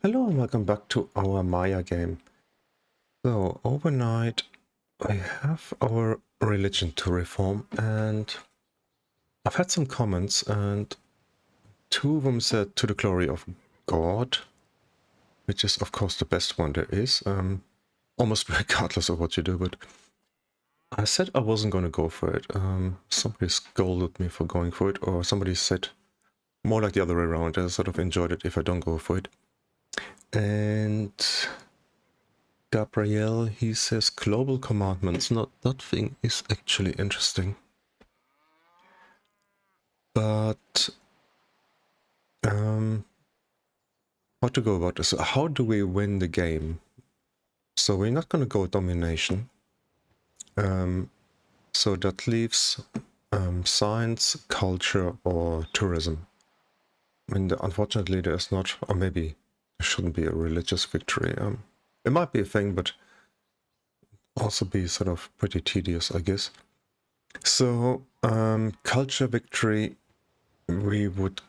Hello and welcome back to our Maya game. So, overnight I have our religion to reform, and I've had some comments, and two of them said to the glory of God, which is of course the best one there is, almost regardless of what you do, but I said I wasn't going to go for it. Somebody scolded me for going for it, or somebody said more like the other way around, I sort of enjoyed it if I don't go for it. And Gabriel, he says global commandments. Not that thing is actually interesting. But how to go about this? How do we win the game? So we're not going to go domination. So that leaves science, culture, or tourism. I mean, unfortunately, there's not, or maybe there shouldn't be a religious victory. It might be a thing, but also be sort of pretty tedious, I guess. So culture victory, we would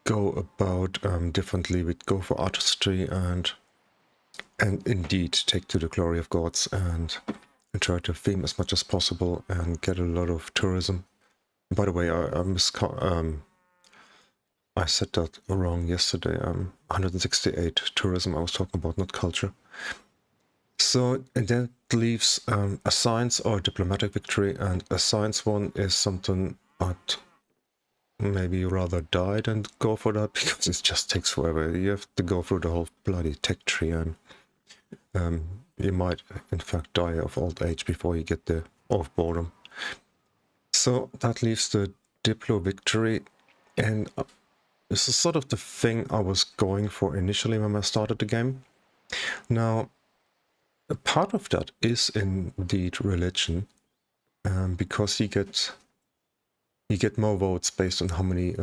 go about differently. We'd go for artistry and indeed take to the glory of gods and try to theme as much as possible and get a lot of tourism. By the way, I said that wrong yesterday. 168 tourism I was talking about, not culture. So and that leaves a science or a diplomatic victory, and a science one is something I'd maybe rather die than go for that, because it just takes forever. You have to go through the whole bloody tech tree, and you might in fact die of old age before you get there, or of boredom. So that leaves the diplo victory, and this is sort of the thing I was going for initially when I started the game. Now, a part of that is indeed religion, because you get more votes based on how many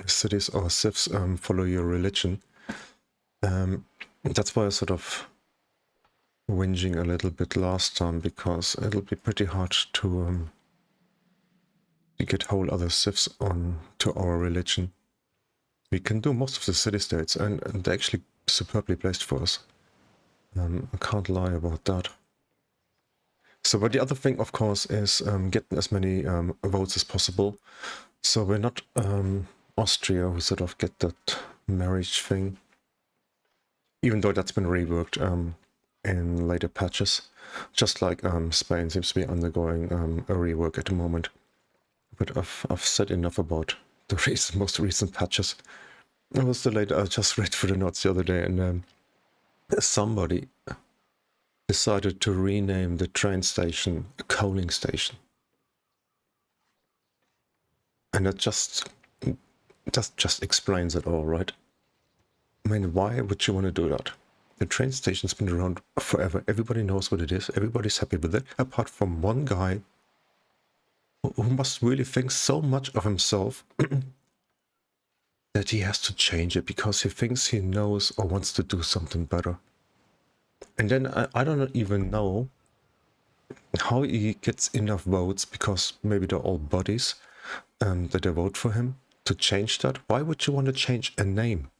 cities or civs follow your religion. That's why I sort of whinging a little bit last time, because it'll be pretty hard to get whole other civs on to our religion. We can do most of the city-states, and they're actually superbly placed for us. I can't lie about that. So, but the other thing, of course, is getting as many votes as possible. So we're not Austria, who sort of get that marriage thing, even though that's been reworked in later patches, just like Spain seems to be undergoing a rework at the moment. But I've said enough about the most recent patches. I just read through the notes the other day, and somebody decided to rename the train station a coaling station. And that just explains it all, right? I mean, why would you want to do that? The train station's been around forever. Everybody knows what it is. Everybody's happy with it, apart from one guy who must really think so much of himself that he has to change it because he thinks he knows or wants to do something better. And then I don't even know how he gets enough votes, because maybe they're all buddies, that they vote for him to change that. Why would you want to change a name?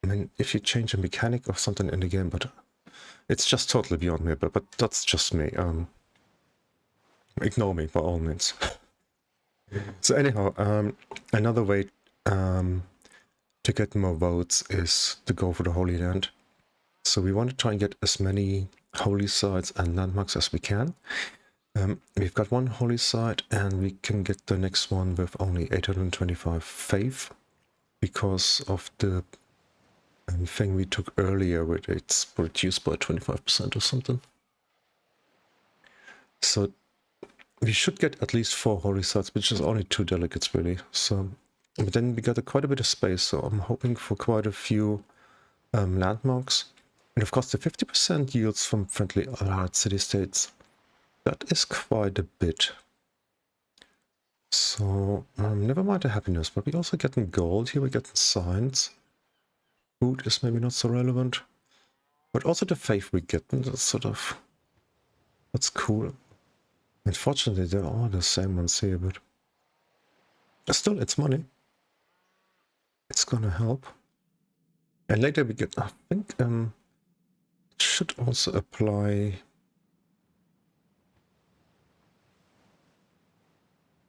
I mean, if you change a mechanic or something in the game, but it's just totally beyond me, but that's just me. Ignore me by all means. So anyhow, another way to get more votes is to go for the Holy Land. So we want to try and get as many holy sites and landmarks as we can. We've got one holy site, and we can get the next one with only 825 faith, because of the thing we took earlier, where it's reduced by 25% or something. So we should get at least 4 holy sites, which is only 2 delegates really. So, but then we got quite a bit of space, so I'm hoping for quite a few landmarks. And of course the 50% yields from friendly allied city-states. That is quite a bit. So never mind the happiness, but we're also getting gold here, we're getting science. Food is maybe not so relevant, but also the faith we get, and that's cool. Unfortunately, they're all the same ones here, but still, it's money. It's gonna help. And later we get, I think, it should also apply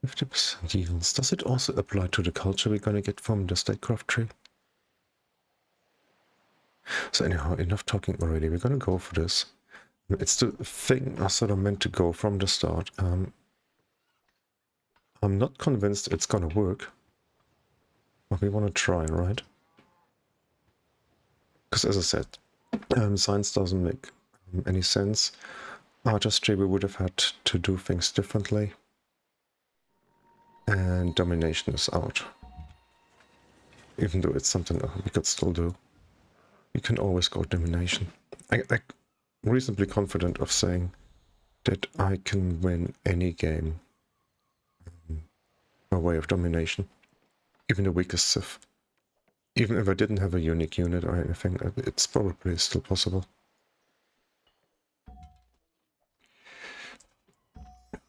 50% yields. Does it also apply to the culture we're going to get from the statecraft tree? So anyhow, enough talking already. We're going to go for this. It's the thing I sort of meant to go from the start. I'm not convinced it's going to work. But we want to try, right? Because as I said, science doesn't make any sense. Artistry, we would have had to do things differently. And domination is out. Even though it's something we could still do. You can always go domination. I'm reasonably confident of saying that I can win any game by way of domination. Even the weakest Civ. Even if I didn't have a unique unit or anything, it's probably still possible.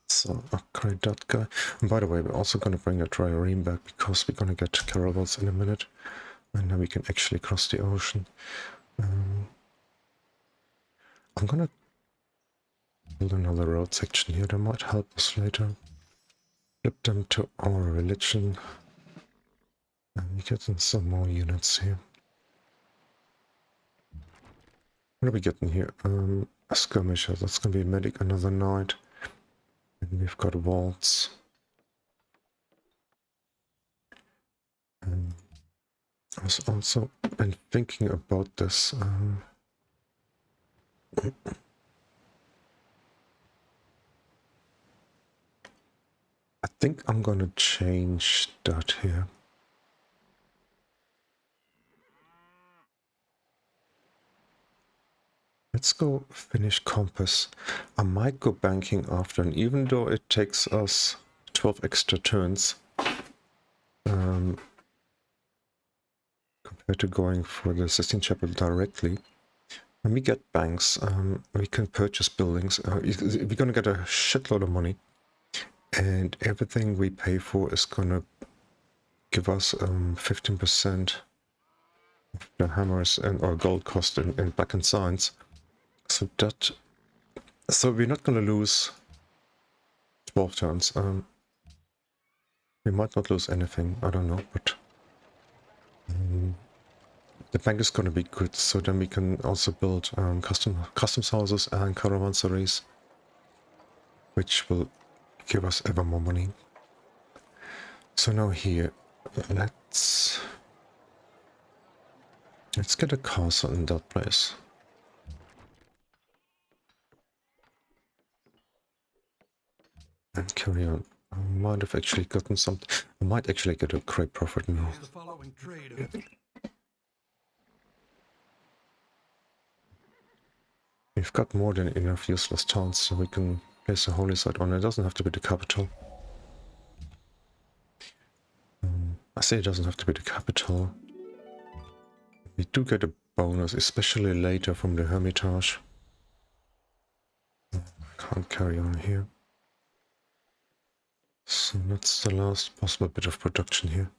So, upgrade that guy. And by the way, we're also going to bring the Triareme back because we're going to get caravels in a minute. And then we can actually cross the ocean. I'm going to build another road section here. That might help us later. Flip them to our religion. And we get in some more units here. What are we getting here? A skirmisher. That's going to be medic another night. And we've got waltz. And I was also been thinking about this. I think I'm going to change that here. Let's go finish compass. I might go banking after, and even though it takes us 12 extra turns, compared to going for the Sistine Chapel directly, when we get banks, we can purchase buildings. We're going to get a shitload of money, and everything we pay for is going to give us 15% of the hammers and or gold cost in back and signs. So we're not going to lose 12 turns. We might not lose anything, I don't know, but the bank is going to be good, so then we can also build customs houses and caravanseries, which will give us ever more money. So now here, let's get a castle in that place. And carry on. I might have actually gotten something. I might actually get a great profit now. We've got more than enough useless towns, so we can place a holy site on it. It doesn't have to be the capital. I say it doesn't have to be the capital. We do get a bonus, especially later from the Hermitage. Can't carry on here. So that's the last possible bit of production here.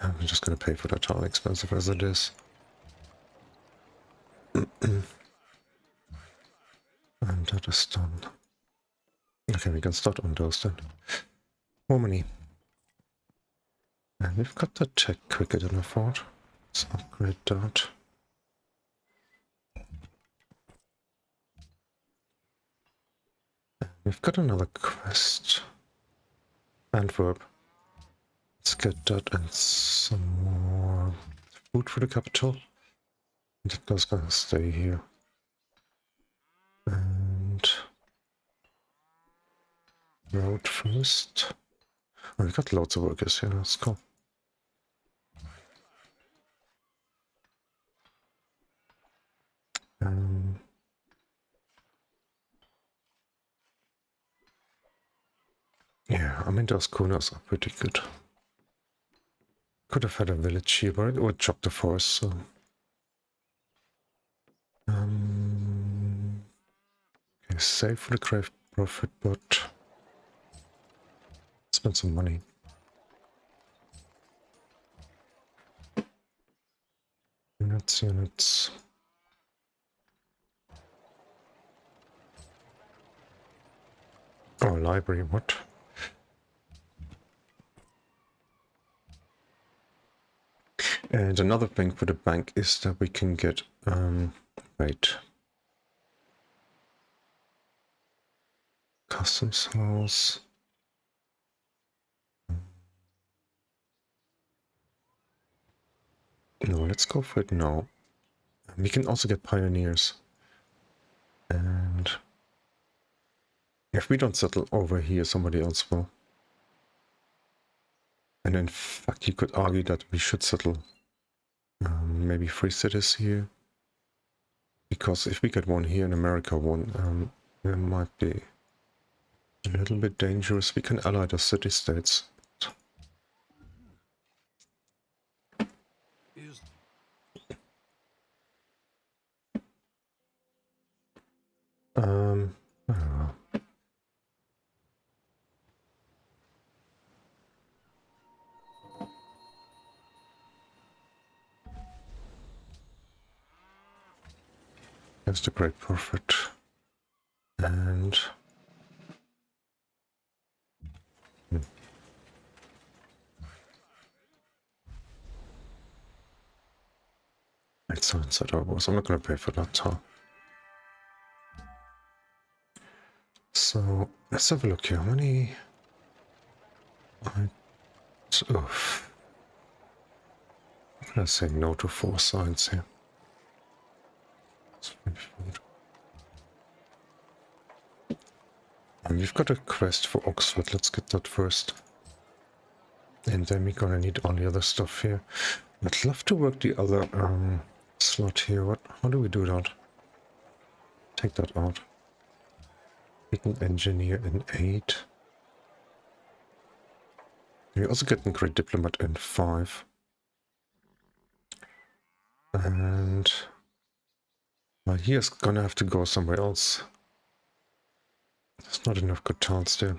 And I'm just going to pay for that town, expensive as it is. And that is done. Okay, we can start on those then. More money. And we've got the tech quicker than I thought. Let's upgrade that. And we've got another quest. Antwerp. Let's get that and some more food for the capital. That guy's gonna stay here. And road first. Oh, we've got loads of workers here, that's cool. Yeah, I mean those corners are pretty good. Could have had a village here, but it would chop the forest, so... Okay, save for the crave profit, but... spend some money. Units. Oh, library, what? And another thing for the bank is that we can get, wait. Customs house. No, let's go for it now. We can also get pioneers. And if we don't settle over here, somebody else will. And in fact, you could argue that we should settle maybe 3 cities here. Because if we get one here in America, one, it might be a little bit dangerous. We can ally the city-states. I don't know. That's the great prophet. And it's so inside our walls. I'm not gonna pay for that tile. So let's have a look here. How many? I'm gonna say no to 4 signs here. And we've got a quest for Oxford. Let's get that first. And then we're gonna need all the other stuff here. I'd love to work the other slot here. How do we do that? Take that out. We can engineer in 8. We're also getting great diplomat in 5. And well, he is gonna have to go somewhere else. There's not enough good tiles there.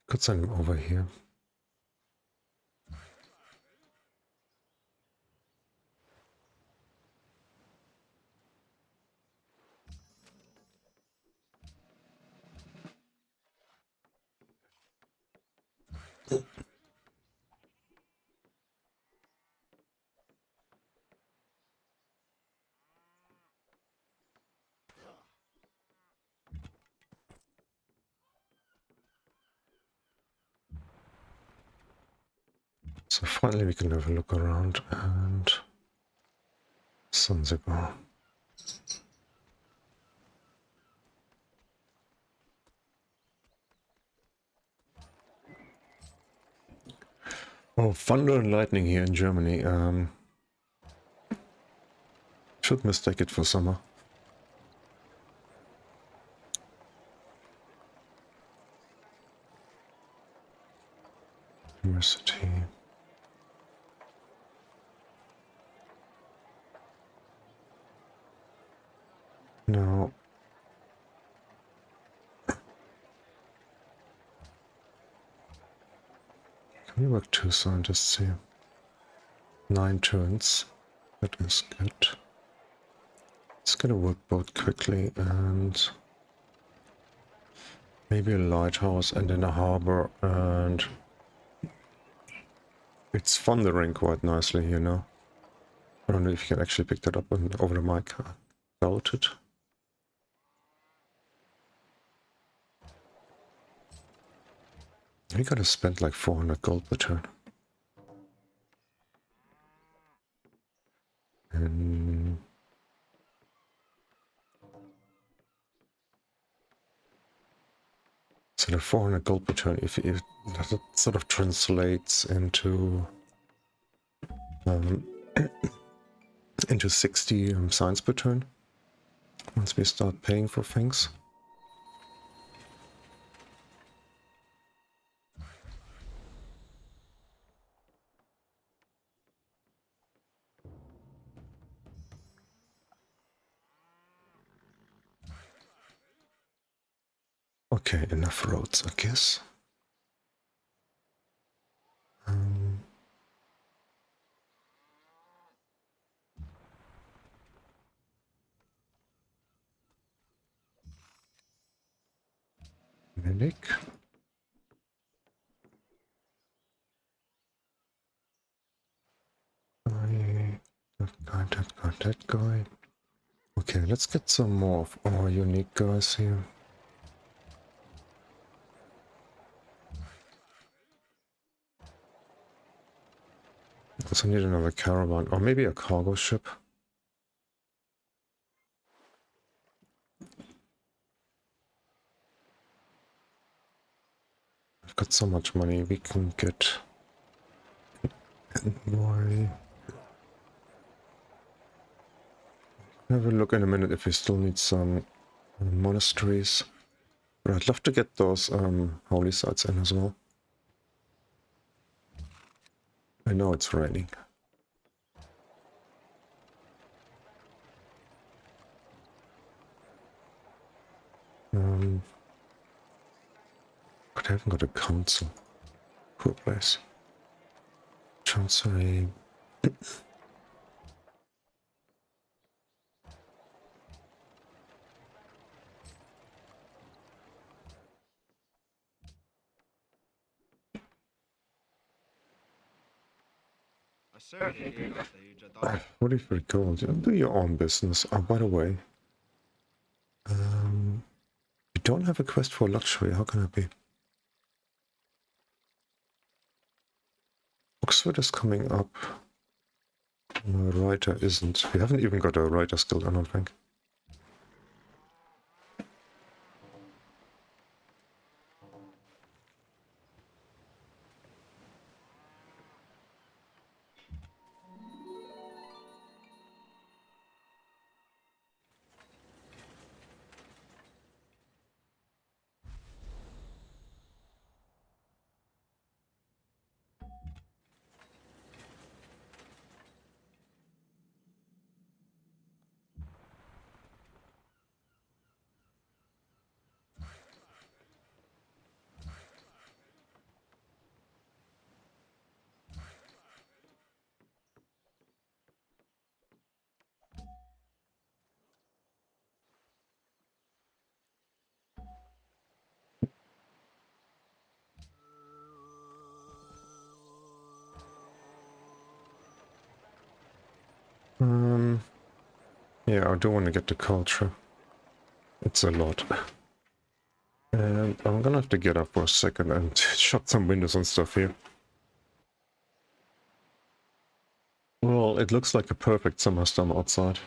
Could send him over here. So finally we can have a look around and Zanzibar. Oh, thunder and lightning here in Germany. Should mistake it for summer. University. No. Can we work 2 scientists here? 9 turns. That is good. It's gonna work both quickly and maybe a lighthouse and then a harbor, and it's thundering quite nicely here now. I don't know if you can actually pick that up over the mic. I doubt it. We gotta spend like 400 gold per turn. And so the 400 gold per turn, if that sort of translates into 60 signs per turn once we start paying for things. Okay, enough roads, I guess. unique. That guy. Okay, let's get some more of our unique guys here. Also need another caravan, or maybe a cargo ship. I've got so much money, we can get more. Have a look in a minute if we still need some monasteries. But I'd love to get those holy sites in as well. I know it's raining. But I haven't got a council. Poor place. Chancery. What if we go? Do your own business. Oh, by the way, you don't have a quest for luxury. How can it be? Oxford is coming up. Writer isn't. We haven't even got a writer skill, I don't think. Yeah, I do want to get the culture. It's a lot. And I'm gonna have to get up for a second and shut some windows and stuff here. Well, it looks like a perfect summer storm outside.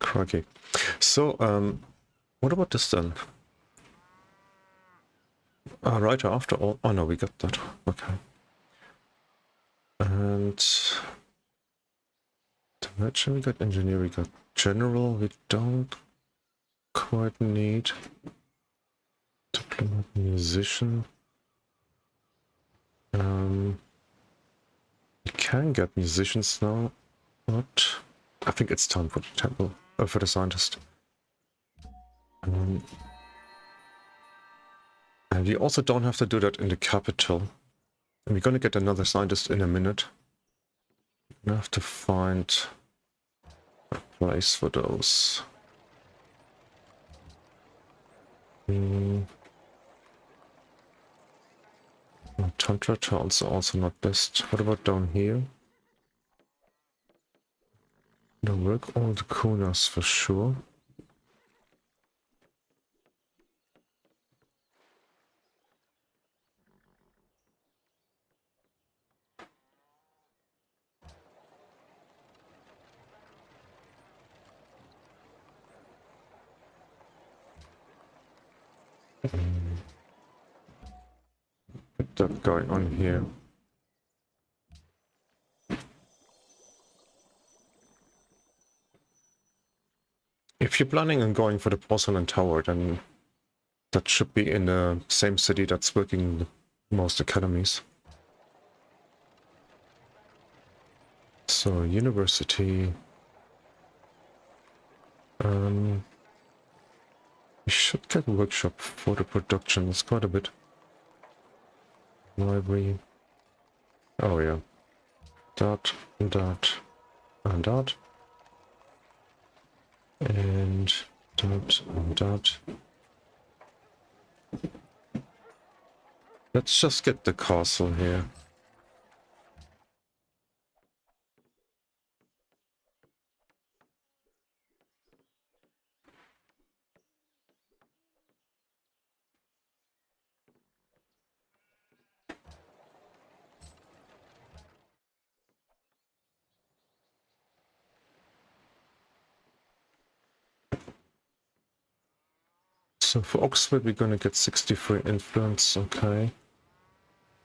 Crikey. So, what about this then? Writer after all. Oh no, we got that. Okay. And the merchant, we got engineer, we got general, we don't quite need diplomat, musician. We can get musicians now, but I think it's time for the temple, for the scientist. And we also don't have to do that in the capital. And we're gonna get another scientist in a minute. I have to find a place for those. Tantra towns are also not best. What about down here? They'll work all the kunas for sure. Get that guy on here. If you're planning on going for the porcelain tower, then that should be in the same city that's working most academies. So, university. We should get a workshop for the production. It's quite a bit. Library. Oh yeah. That, and that, and that. And that, and that. Let's just get the castle here. So for Oxford, we're gonna get 63 influence, okay.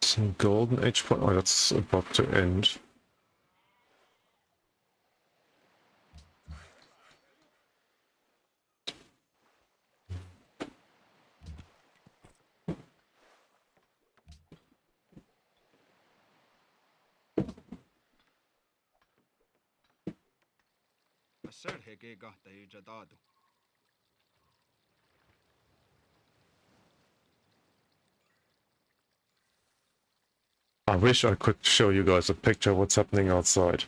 Some golden age point. Oh, that's about to end. I wish I could show you guys a picture of what's happening outside.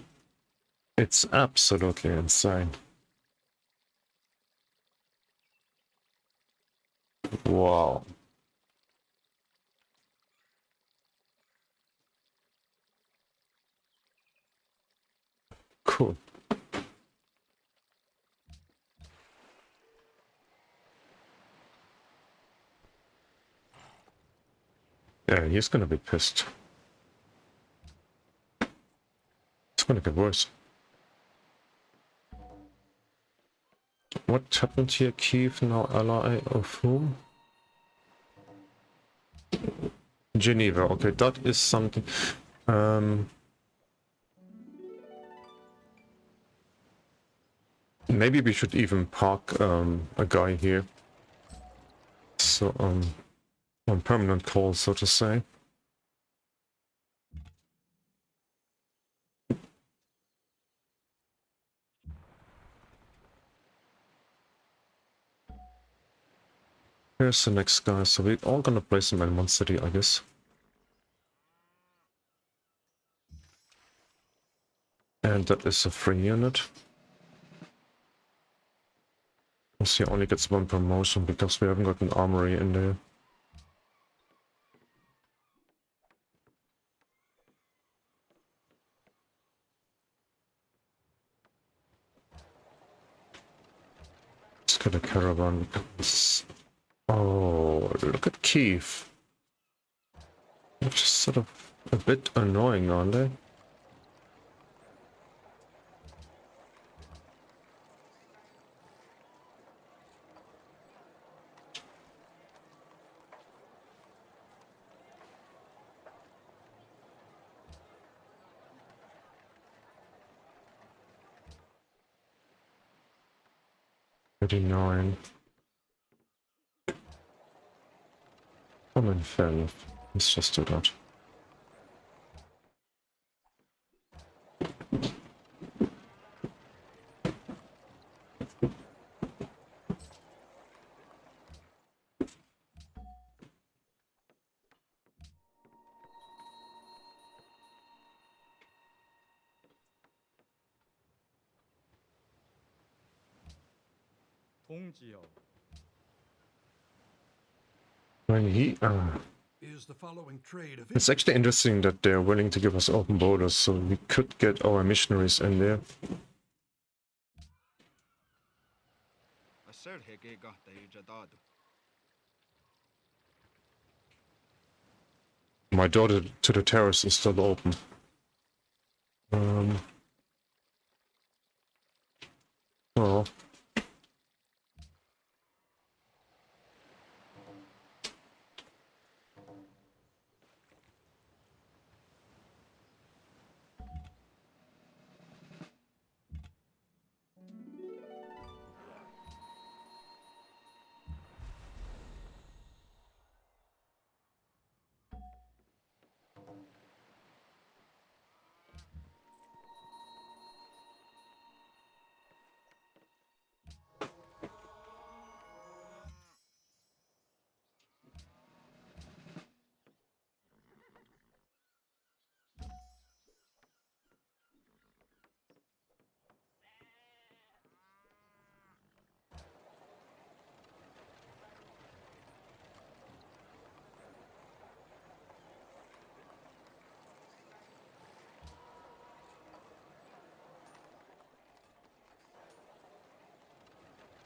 It's absolutely insane. Wow. Cool. Yeah, he's gonna be pissed. It's gonna get worse. What happened here? Kiev now ally of whom? Geneva. Okay, that is something. Maybe we should even park a guy here. So on permanent call, so to say. Here's the next guy. So we're all gonna place him in one city, I guess. And that is a free unit. He only gets one promotion because we haven't got an armory in there. Let's get a caravan because... Oh, look at Kiev. They're just sort of a bit annoying, aren't they? $39. Come on, fair enough. Let's just do that. When he... Is the following trade of It's actually interesting that they're willing to give us open borders, so we could get our missionaries in there. My door to the terrace is still open. Oh.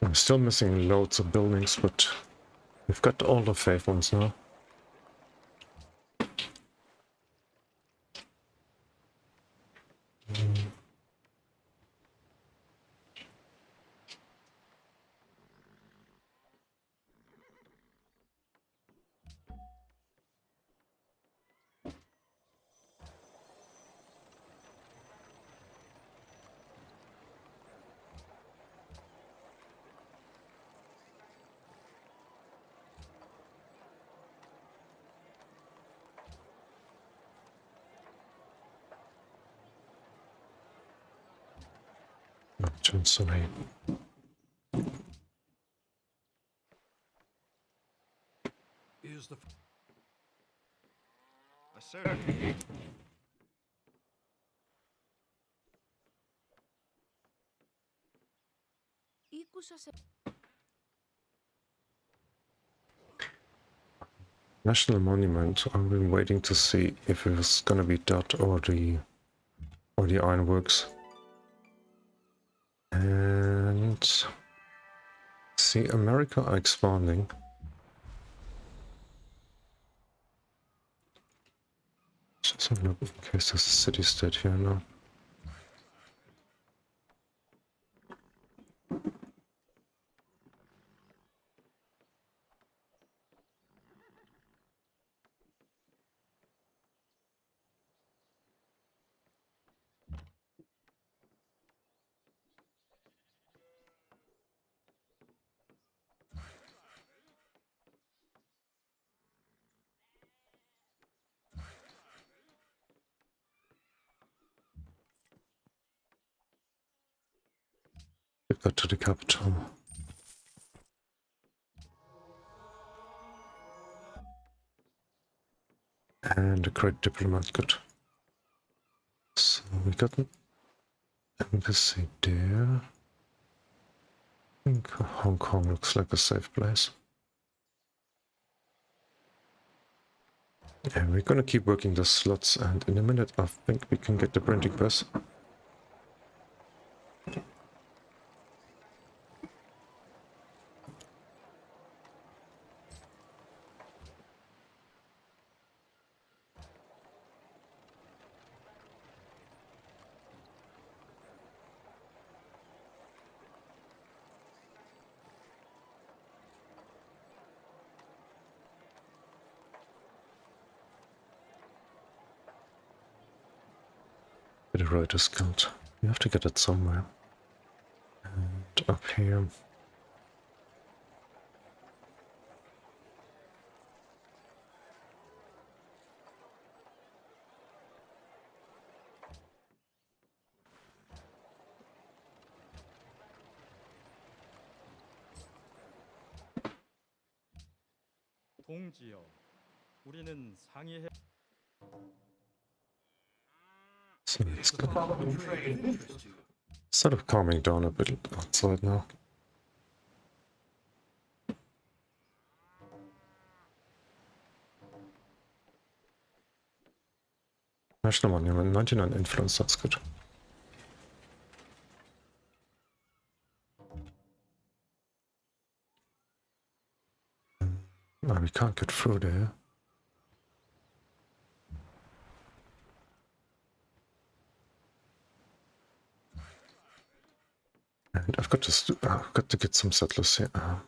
I'm still missing loads of buildings, but we've got all the faith ones now. Sorry. Is the Asserted. National Monument. I've been waiting to see if it was gonna be that or the ironworks. And see, America are expanding. Just have a look in case there's a city-state here now. Give that to the capital. And a great diplomat, good. So we got an embassy there. I think Hong Kong looks like a safe place. Yeah, we're gonna keep working the slots, and in a minute I think we can get the printing press. The Writer's Guild. We have to get it somewhere. And up here. 동지여, 우리는 상의해. So it's the following trade of interest to you? sort of calming down a bit outside now. National Monument, 99 influence, that's good. No, we can't get through there. And I've got to get some settlers here. Got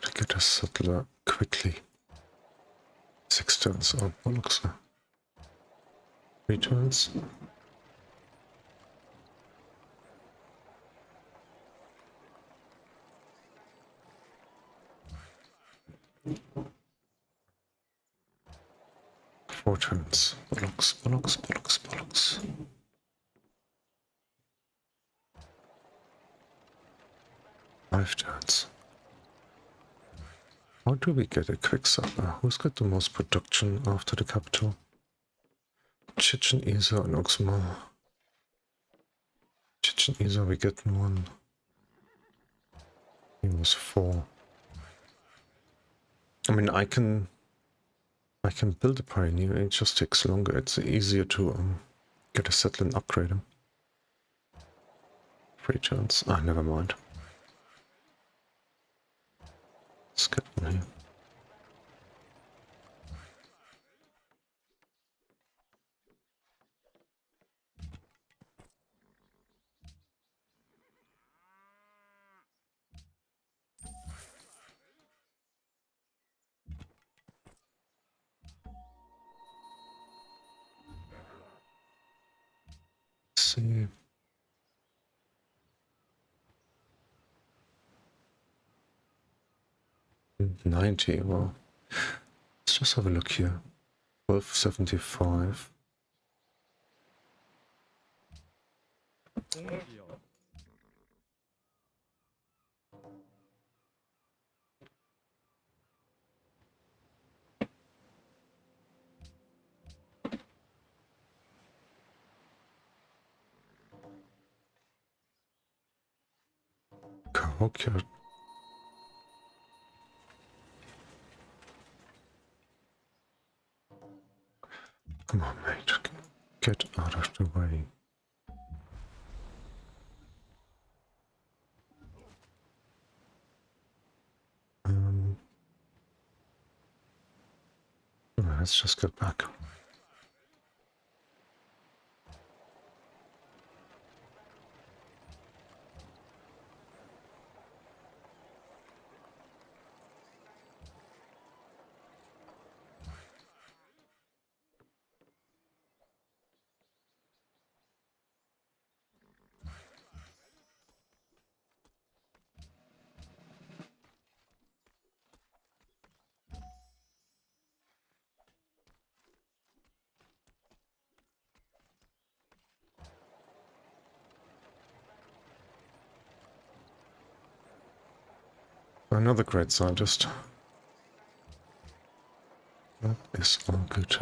to get a settler quickly. 6 turns. Oh, bollocks. 3 turns. Four turns. Bollocks, bollocks, bollocks, bollocks. Five turns. How do we get a quick settler? Who's got the most production after the capital? Chichen Itza and Uxmal. Chichen Itza, we get one. He was 4. I mean, I can build a pioneer. It just takes longer. It's easier to get a settler and upgrade him. 3 turns. Ah, never mind. 1290, well, let's just have a look here. 1275. 동지여 Okay. Come on, mate. Get out of the way. Let's just get back. Another great scientist. That is all good.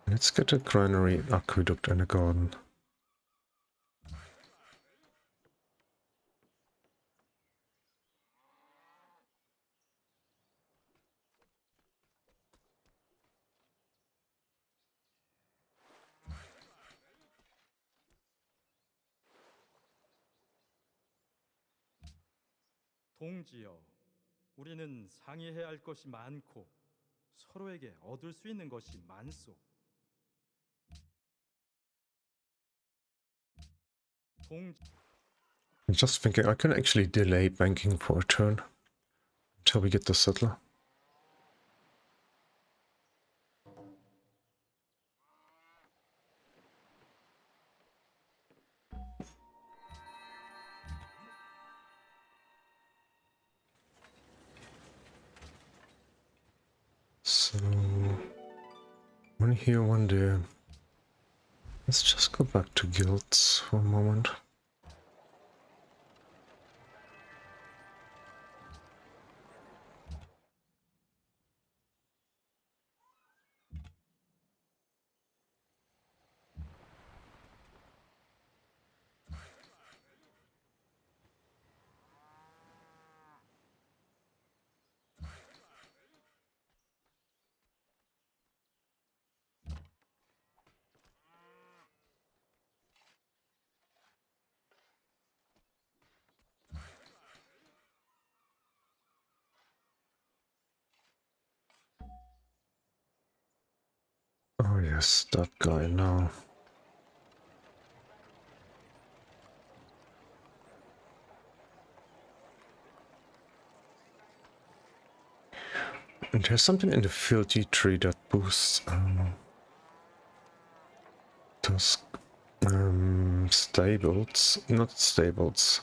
Let's get a granary, aqueduct, and a garden. 동지여 우리는 상의해야 할 것이 많고 서로에게 얻을 수 있는 것이 많소. 동 I'm just thinking I can actually delay banking for a turn until we get the settler. So, one here, one there. Let's just go back to guilds for a moment. Oh yes, that guy now. And there's something in the filthy tree that boosts those stables, not stables,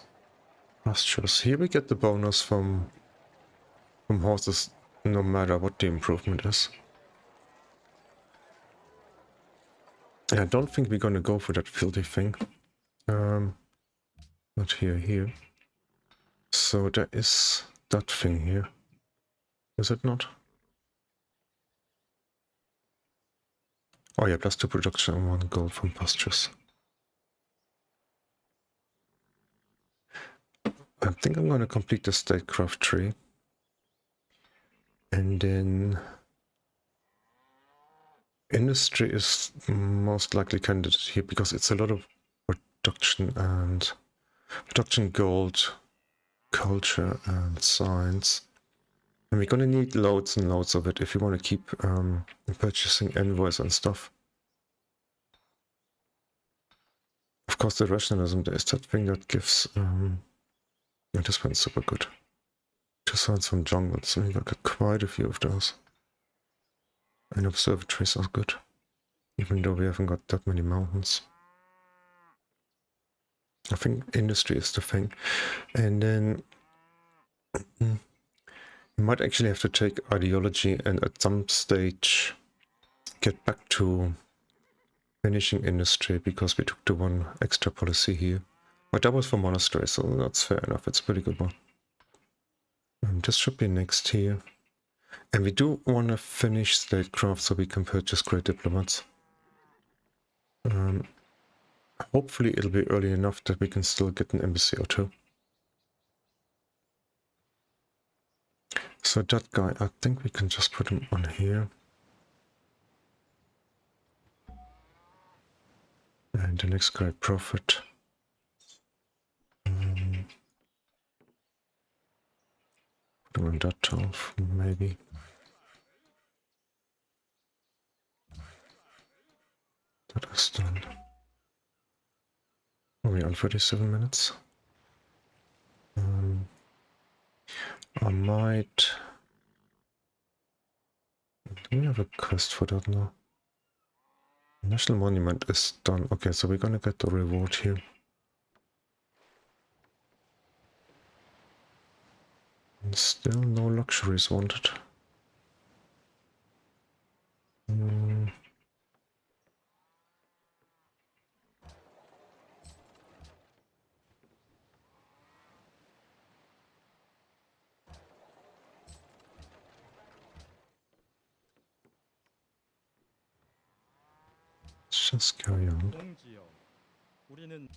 pastures. Here we get the bonus from horses, no matter what the improvement is. I don't think we're gonna go for that filthy thing. Not here. So there is that thing here. Is it not? Oh yeah, +2 production and 1 gold from pastures. I think I'm gonna complete the statecraft tree. And then industry is most likely candidate here because it's a lot of production and production gold, culture and science. And we're gonna need loads and loads of it if you want to keep purchasing envoys and stuff. Of course, the rationalism, there is that thing that gives... this one's super good. 2 science from jungles, we got quite a few of those. And observatories are good, even though we haven't got that many mountains. I think industry is the thing. And then you might actually have to take ideology and at some stage get back to finishing industry because we took the one extra policy here. But that was for monastery, so that's fair enough. It's a pretty good one. This should be next here. And we do want to finish statecraft so we can purchase great diplomats. Hopefully it'll be early enough that we can still get an embassy or two. So that guy, I think we can just put him on here. And the next guy, Prophet. Put him on that 12, maybe. That is done. Are we on 37 minutes? I might... Do we have a quest for that now? National Monument is done. Okay, so we're gonna get the reward here. And still no luxuries wanted. Let's just carry on. 공지여, 우리는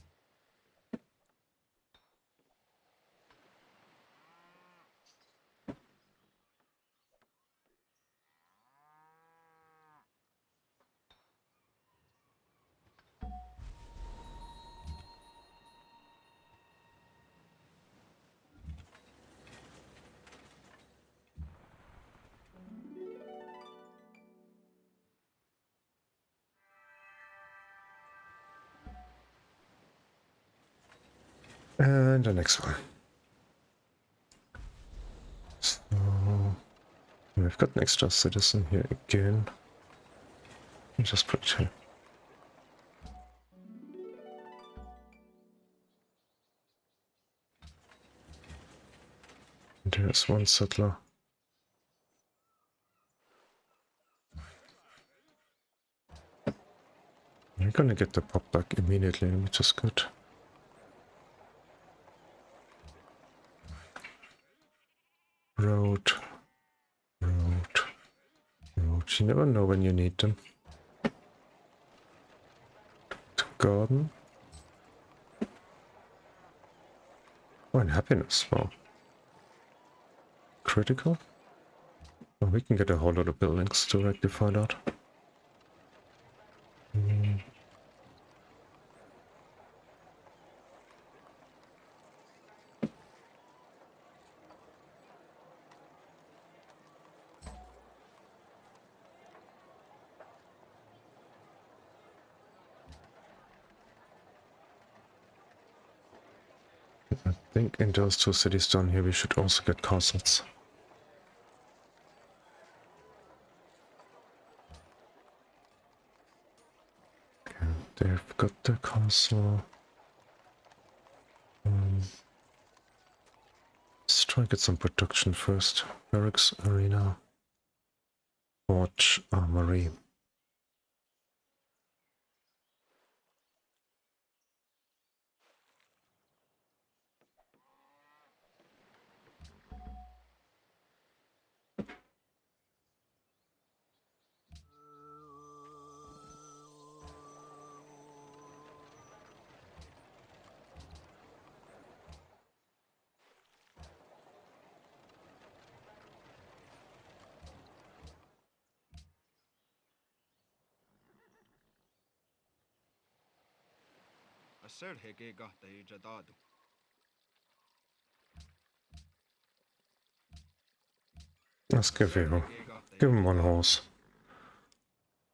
And the next one. So we've got an extra citizen here again. Just put it here. There's one settler. We're gonna get the pop back immediately, which is good. Road, road, road. You never know when you need them. Garden. Oh, and happiness. Wow. Critical? Oh, we can get a whole lot of buildings to rectify that. I think in those two cities down here we should also get castles. Okay, they've got the castle. Let's try and get some production first. Barracks, arena, forge, armory. السر هيك قهطي جدادو. Let's give him one horse.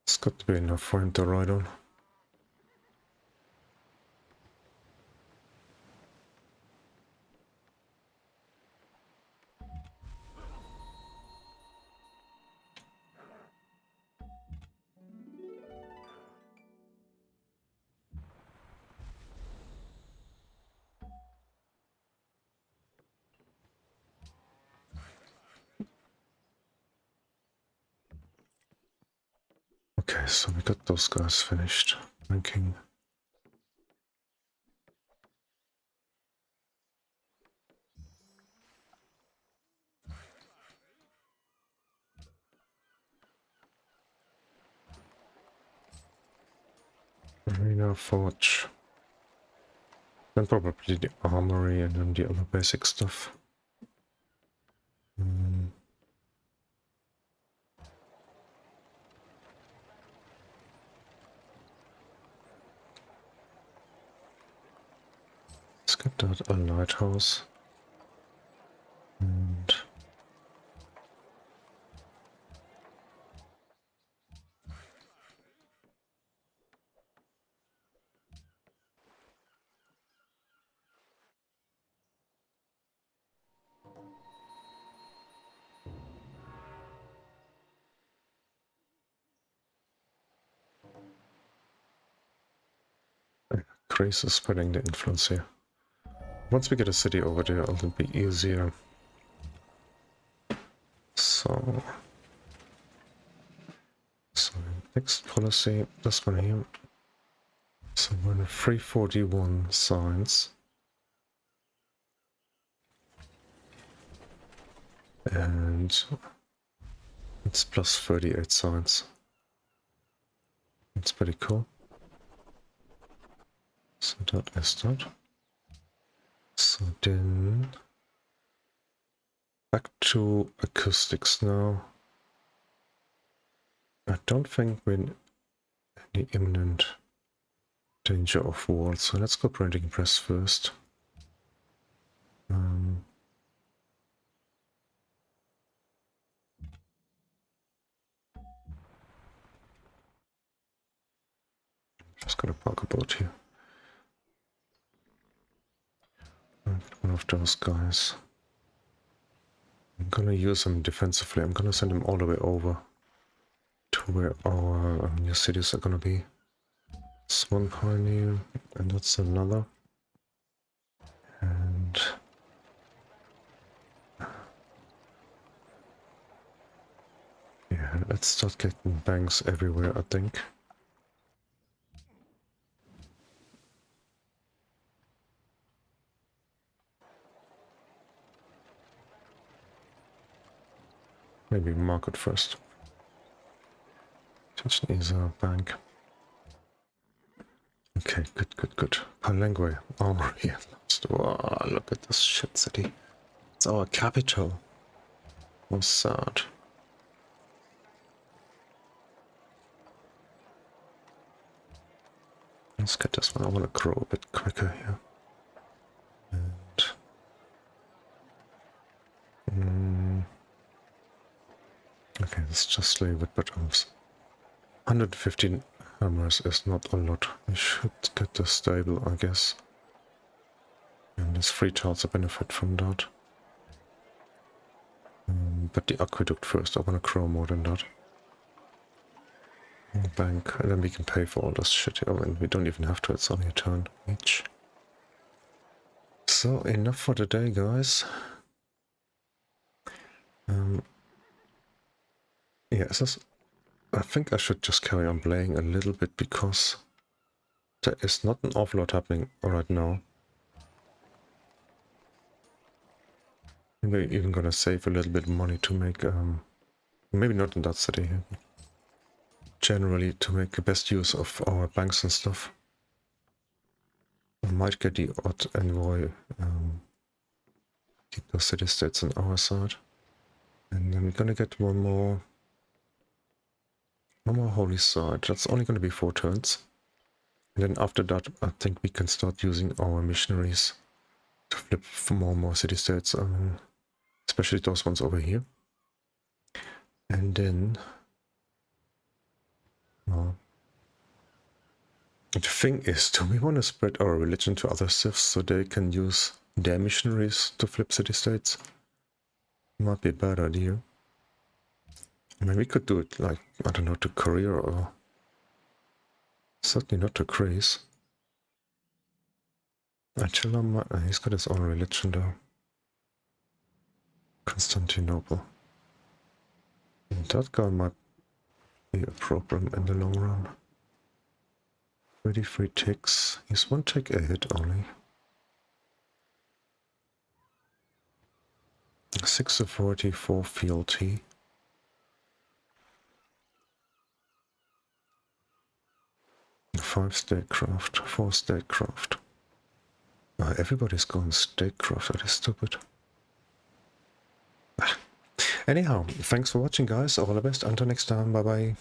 It's got to be enough for him to ride on. so we got those guys finished. Ranking. Arena Forge. Then probably the armory and then the other basic stuff. Let's get that a lighthouse. And Grace is spreading the influence here. Once we get a city over there, it'll be easier. So next policy, this one here. So we're in 341 signs. And it's plus 38 signs. It's pretty cool. So that is that. So then back to acoustics now. I don't think we're in any imminent danger of war, so let's go printing press first. Just gonna park a boat here. One of those guys. I'm gonna use him defensively. I'm gonna send him all the way over to where our new cities are gonna be. It's one pioneer, and that's another. And yeah, let's start getting banks everywhere, I think. Maybe market first. Attention is a bank. Okay, good. Palenque, armory at last. Wow, look at this shit city. It's our capital. How sad. Let's get this one. I want to grow a bit quicker here. And okay, let's just leave it, but 115 hammers is not a lot. We should get this stable, I guess. And there's 3 tiles a benefit from that. But the aqueduct first, I want to grow more than that. Bank, and then we can pay for all this shit. I mean, we don't even have to, it's only a turn each. So, enough for today, guys. Yeah, I think I should just carry on playing a little bit because there is not an awful lot happening right now. We're even gonna save a little bit of money to make, maybe not in that city, generally to make the best use of our banks and stuff. I might get the odd envoy, keep those city-states on our side. And then we're gonna get one more holy side. That's only gonna be 4 turns. And then after that, I think we can start using our missionaries to flip for more and more city-states, especially those ones over here. And then, the thing is, do we want to spread our religion to other civs so they can use their missionaries to flip city-states? Might be a bad idea. I mean, we could do it like, I don't know, to Korea or certainly not to Greece. Attila, he's got his own religion though. Constantinople. And that guy might be a problem in the long run. 33 ticks. He's one tick ahead only. 6 of 40, 4 fealty. Five statecraft, 4 statecraft. Everybody's going statecraft, that is stupid. Anyhow, thanks for watching guys, all the best, until next time, bye bye.